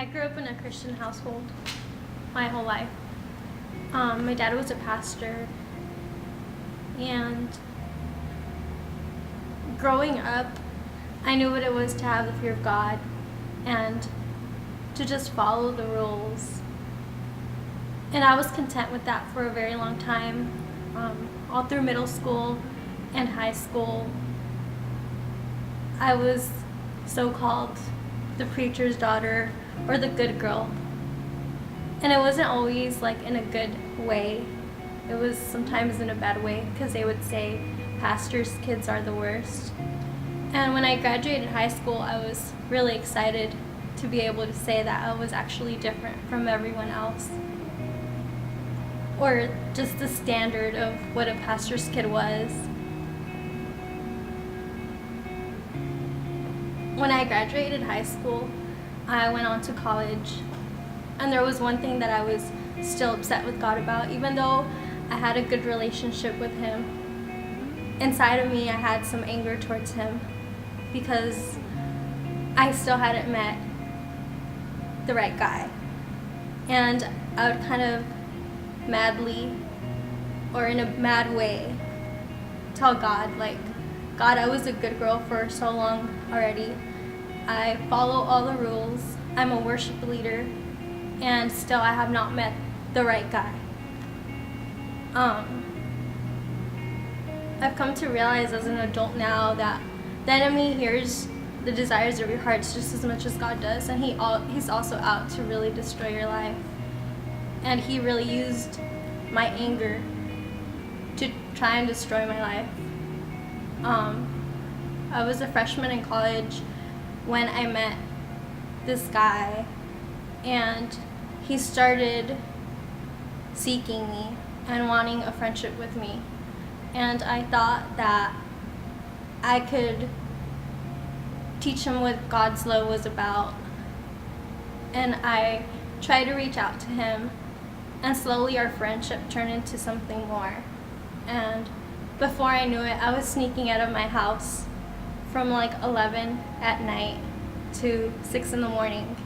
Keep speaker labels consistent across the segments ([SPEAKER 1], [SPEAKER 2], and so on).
[SPEAKER 1] I grew up in a Christian household my whole life. My dad was a pastor, and growing up, I knew what it was to have the fear of God and to just follow the rules. And I was content with that for a very long time, all through middle school and high school. I was so-called the preacher's daughter or the good girl. And it wasn't always like in a good way. It was sometimes in a bad way, because they would say pastors' kids are the worst. And when I graduated high school, I was really excited to be able to say that I was actually different from everyone else, or just the standard of what a pastor's kid was. When I graduated high school, I went on to college, and there was one thing that I was still upset with God about. Even though I had a good relationship with Him, inside of me I had some anger towards Him, because I still hadn't met the right guy. And I would kind of madly, or in a mad way, tell God, like, God, I was a good girl for so long already. I follow all the rules. I'm a worship leader, and still I have not met the right guy. I've come to realize as an adult now that the enemy hears the desires of your hearts just as much as God does, and he's also out to really destroy your life. And he really used my anger to try and destroy my life. I was a freshman in college when I met this guy, and he started seeking me and wanting a friendship with me. And I thought that I could teach him what God's love was about. And I tried to reach out to him, and slowly our friendship turned into something more. And before I knew it, I was sneaking out of my house from like 11 at night to 6 in the morning.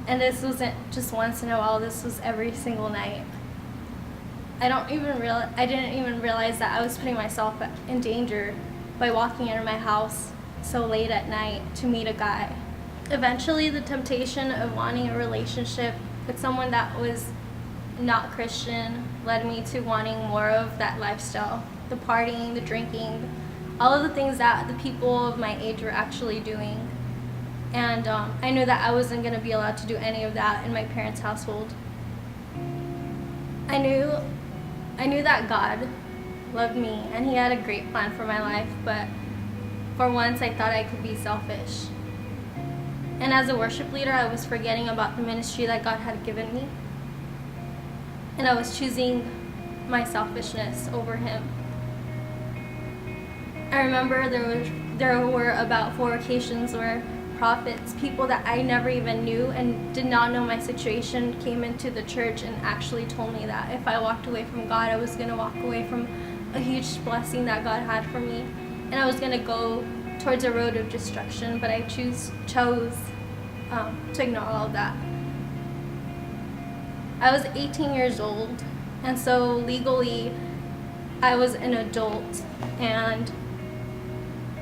[SPEAKER 1] And this wasn't just once in a while, this was every single night. I didn't even realize that I was putting myself in danger by walking out of my house so late at night to meet a guy. Eventually, the temptation of wanting a relationship with someone that was not Christian led me to wanting more of that lifestyle. The partying, the drinking, all of the things that the people of my age were actually doing. And I knew that I wasn't going to be allowed to do any of that in my parents' household. I knew that God loved me and He had a great plan for my life, but for once I thought I could be selfish. And as a worship leader, I was forgetting about the ministry that God had given me. And I was choosing my selfishness over Him. I remember there were about 4 occasions where prophets, people that I never even knew and did not know my situation, came into the church and actually told me that if I walked away from God, I was going to walk away from a huge blessing that God had for me, and I was going to go towards a road of destruction. But I chose to ignore all of that. I was 18 years old, and so legally I was an adult, and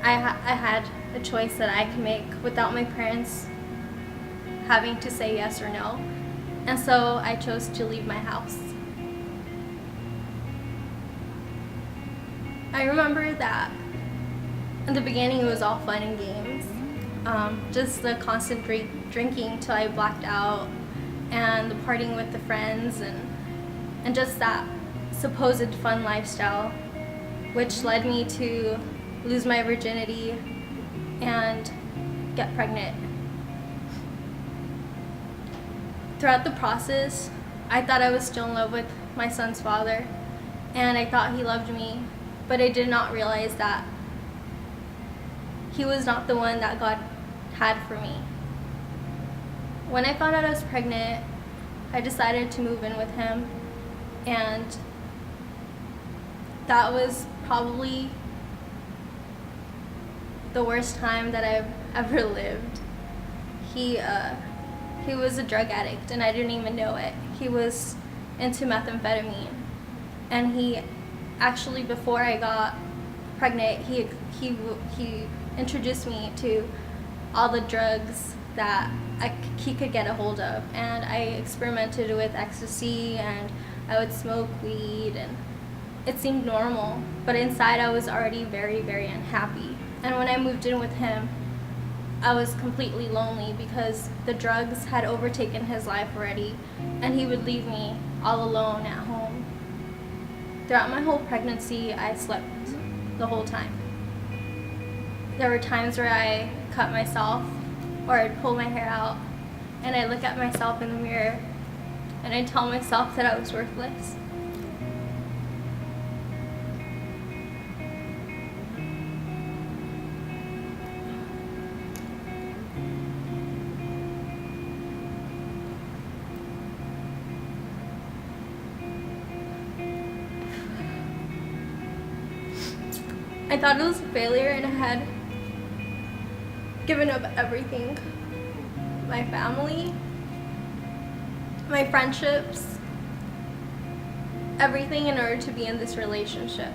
[SPEAKER 1] I had a choice that I could make without my parents having to say yes or no. And so I chose to leave my house. I remember that in the beginning it was all fun and games. Just the constant drinking till I blacked out, and the partying with the friends, and just that supposed fun lifestyle, which led me to lose my virginity and get pregnant. Throughout the process, I thought I was still in love with my son's father, and I thought he loved me, but I did not realize that he was not the one that God had for me. When I found out I was pregnant, I decided to move in with him, and that was probably the worst time that I've ever lived. He He was a drug addict, and I didn't even know it. He was into methamphetamine. And he actually, before I got pregnant, he introduced me to all the drugs that he could get a hold of. And I experimented with ecstasy, and I would smoke weed, and it seemed normal. But inside I was already very, very unhappy. And when I moved in with him, I was completely lonely because the drugs had overtaken his life already, and he would leave me all alone at home. Throughout my whole pregnancy, I slept the whole time. There were times where I cut myself, or I'd pull my hair out, and I'd look at myself in the mirror, and I'd tell myself that I was worthless. I thought it was a failure, and I had given up everything. My family, my friendships, everything in order to be in this relationship.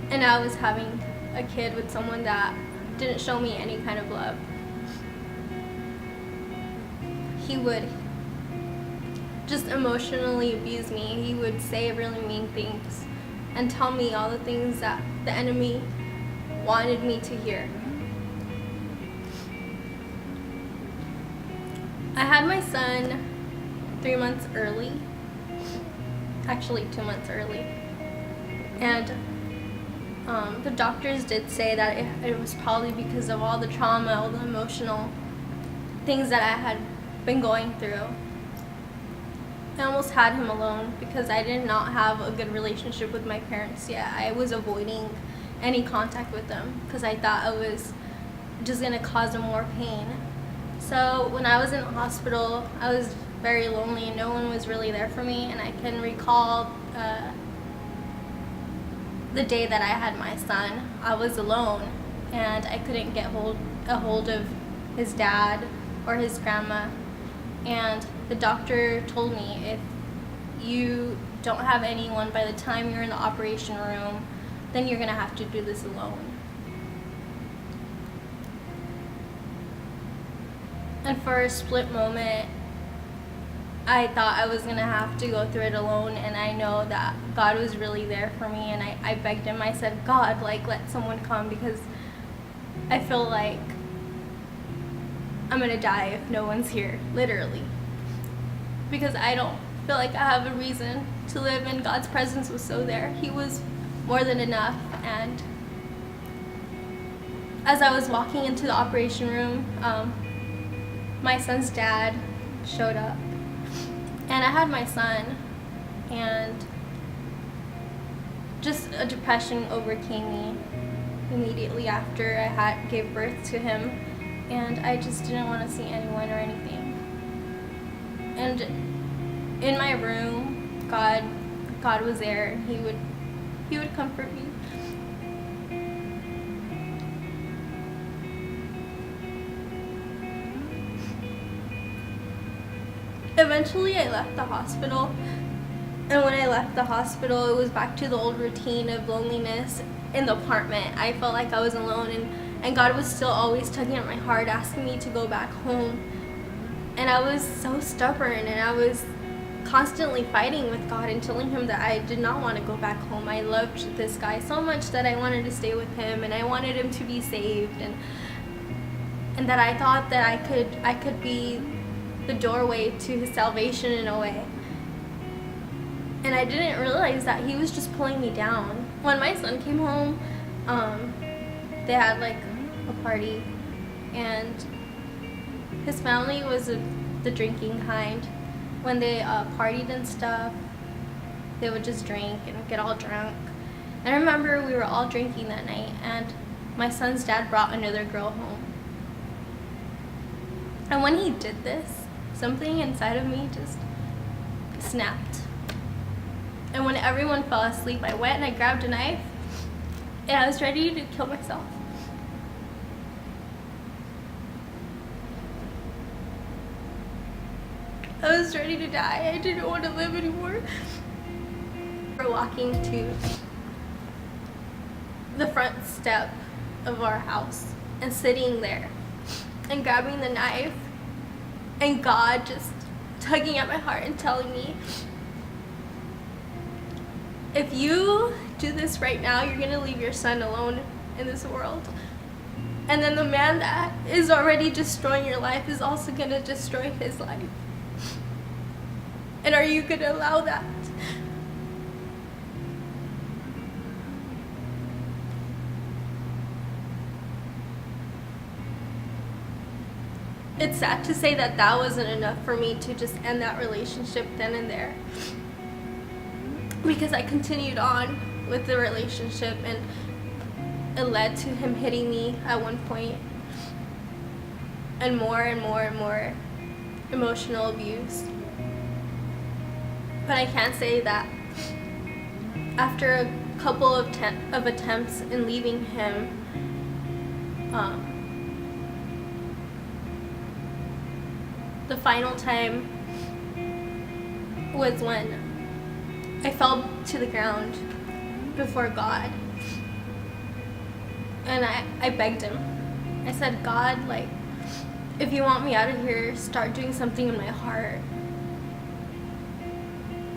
[SPEAKER 1] And I was having a kid with someone that didn't show me any kind of love. He would just emotionally abuse me. He would say really mean things and tell me all the things that the enemy wanted me to hear. I had my son 3 months early, actually 2 months early, and the doctors did say that it was probably because of all the trauma, all the emotional things that I had been going through. I almost had him alone because I did not have a good relationship with my parents yet. I was avoiding any contact with them because I thought I was just going to cause them more pain. So when I was in the hospital, I was very lonely and no one was really there for me. And I can recall the day that I had my son. I was alone and I couldn't get a hold of his dad or his grandma. And the doctor told me, if you don't have anyone by the time you're in the operation room, then you're going to have to do this alone. And for a split moment, I thought I was going to have to go through it alone, and I know that God was really there for me, and I begged him. I said, God, let someone come, because I feel like I'm going to die if no one's here, literally. Because I don't feel like I have a reason to live, and God's presence was so there. He was more than enough. And as I was walking into the operation room, my son's dad showed up. And I had my son, and just a depression overcame me immediately after I gave birth to him. And I just didn't want to see anyone or anything. And in my room, God was there, and He would comfort me. Eventually, I left the hospital, and when I left the hospital, it was back to the old routine of loneliness in the apartment. I felt like I was alone, and God was still always tugging at my heart, asking me to go back home. And I was so stubborn, and I was constantly fighting with God and telling him that I did not want to go back home. I loved this guy so much that I wanted to stay with him, and I wanted him to be saved, and that I thought that I could be the doorway to his salvation in a way. And I didn't realize that he was just pulling me down. When my son came home, they had a party, and his family was the drinking kind. When they partied and stuff, they would just drink and get all drunk. And I remember we were all drinking that night, and my son's dad brought another girl home. And when he did this, something inside of me just snapped. And when everyone fell asleep, I went and I grabbed a knife, and I was ready to kill myself. I was ready to die. I didn't want to live anymore. We're walking to the front step of our house and sitting there and grabbing the knife, and God just tugging at my heart and telling me, if you do this right now, you're going to leave your son alone in this world. And then the man that is already destroying your life is also going to destroy his life. And are you going to allow that? It's sad to say that that wasn't enough for me to just end that relationship then and there. Because I continued on with the relationship, and it led to him hitting me at one point, and more and more and more emotional abuse. But I can't say that after a couple of attempts in leaving him, the final time was when I fell to the ground before God, and I begged him. I said, God, like, if you want me out of here, start doing something in my heart.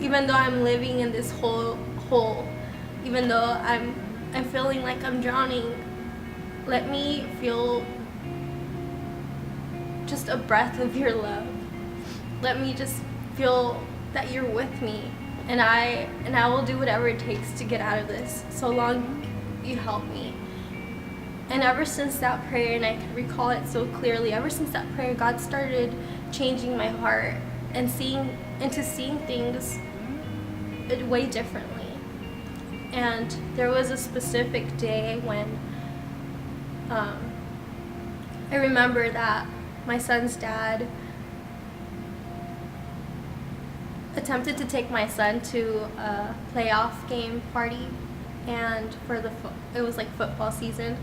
[SPEAKER 1] Even though I'm living in this hole, even though I'm feeling like I'm drowning, let me feel just a breath of your love. Let me just feel that you're with me, and I will do whatever it takes to get out of this, so long you help me. And ever since that prayer, and I can recall it so clearly, ever since that prayer, God started changing my heart and seeing things way differently. And there was a specific day when I remember that my son's dad attempted to take my son to a playoff game party, and it was like football season,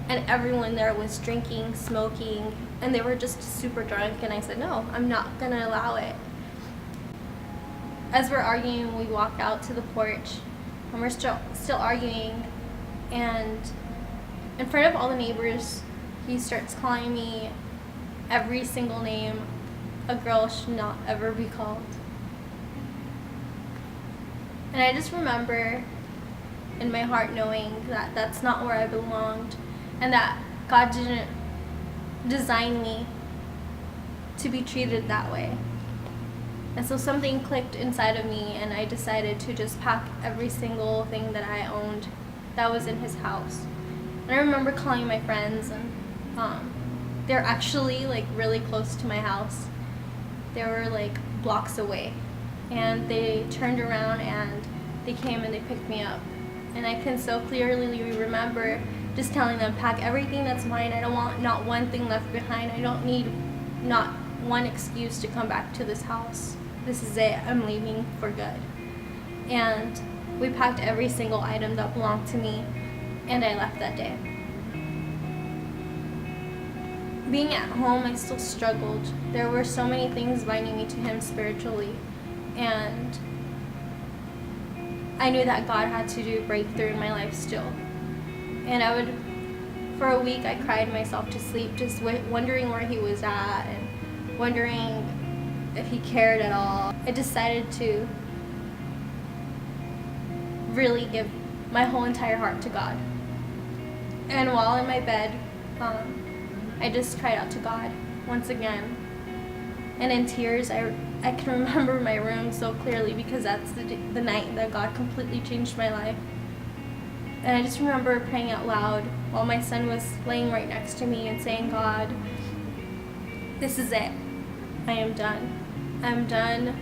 [SPEAKER 1] and everyone there was drinking, smoking, and they were just super drunk, and I said, no, I'm not gonna allow it. As we're arguing, we walk out to the porch, and we're still arguing, and in front of all the neighbors, he starts calling me every single name a girl should not ever be called. And I just remember in my heart knowing that that's not where I belonged, and that God didn't design me to be treated that way. And so something clicked inside of me, and I decided to just pack every single thing that I owned that was in his house. And I remember calling my friends, and they're actually like really close to my house. They were like blocks away, and they turned around and they came and they picked me up. And I can so clearly remember just telling them, pack everything that's mine. I don't want not one thing left behind. I don't need not one excuse to come back to this house. This is it. I'm leaving for good. And we packed every single item that belonged to me, and I left that day. Being at home, I still struggled. There were so many things binding me to him spiritually, and I knew that God had to do a breakthrough in my life still. And for a week, I cried myself to sleep, just wondering where he was at and wondering if he cared at all. I decided to really give my whole entire heart to God. And while in my bed, I just cried out to God once again. And in tears, I can remember my room so clearly, because that's the night that God completely changed my life. And I just remember praying out loud while my son was laying right next to me and saying, God, this is it. I am done. I'm done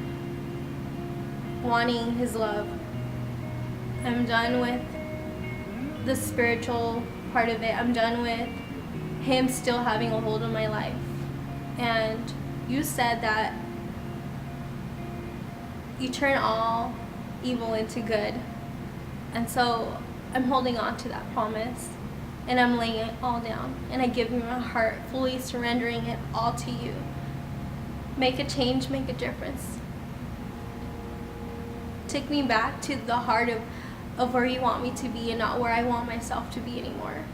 [SPEAKER 1] wanting his love. I'm done with the spiritual part of it. I'm done with him still having a hold on my life. And you said that you turn all evil into good. And so I'm holding on to that promise, and I'm laying it all down, and I give you my heart, fully surrendering it all to you. make a change, make a difference. Take me back to the heart of where you want me to be and not where I want myself to be anymore.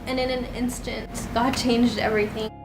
[SPEAKER 1] And in an instant, God changed everything.